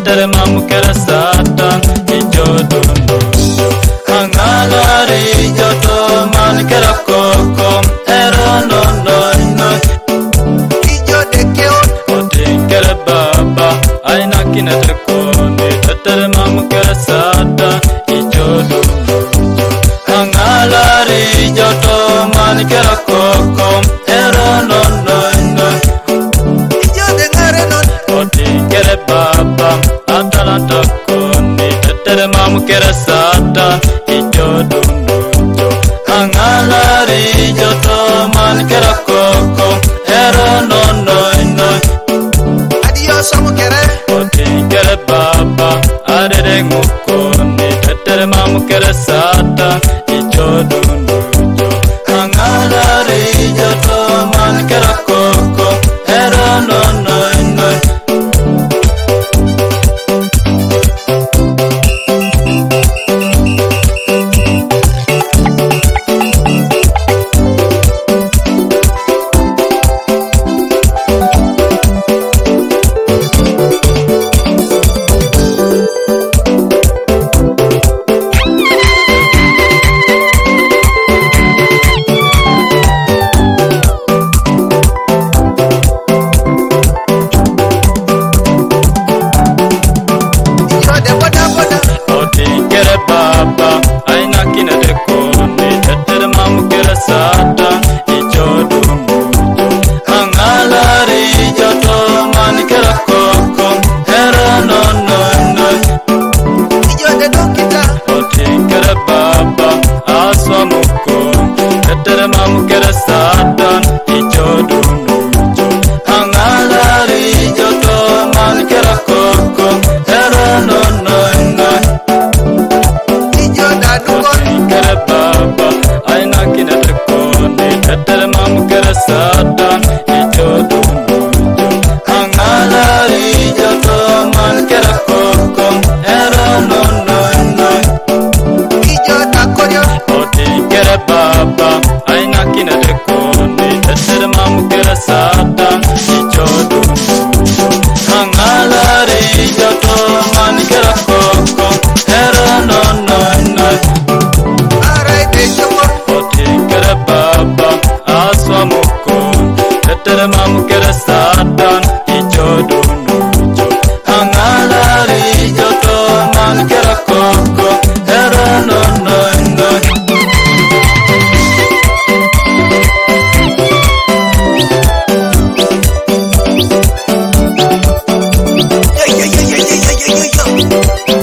tetere mamu kera satan ijodo angalari joto man kera koko ero no no no ijode keon otin kera baba aina kina tekoni tetere mamu kera satan ijodo angalari joto man kera koko ero no no no ijode ngare non otin kera baba atala takoni tetere mamu kera satan ijodo angalari joto man kera koko ero no no no adios amukere otin kera baba arere ngukoni tetere mamu kera satan ijodo angalari joto man kera koko ero no no no ijode boda boda otin kera baba aina kina tekoni tetere mamu kera satan ijodo angalari joto man kera koko ero no no no ijode dokita otin kera baba aswa muko tetere mamu kera satan ijodo angalari joto man kera koko ero no no no ijode adugon kera baba aina kina tekoni tetere mamu kera satan ijodo angalari joto man kera koko ero no no no ijode akorio otin kera baba aina kina tekoni tetere mamu kera satan ijodo angalari joto man kera koko ero no no no arai de jomor otin kera baba aswa muko tetere mamu kera satan ijodo angalari joto man kera koko ero no no no yo yo yo yo yo yo yo yo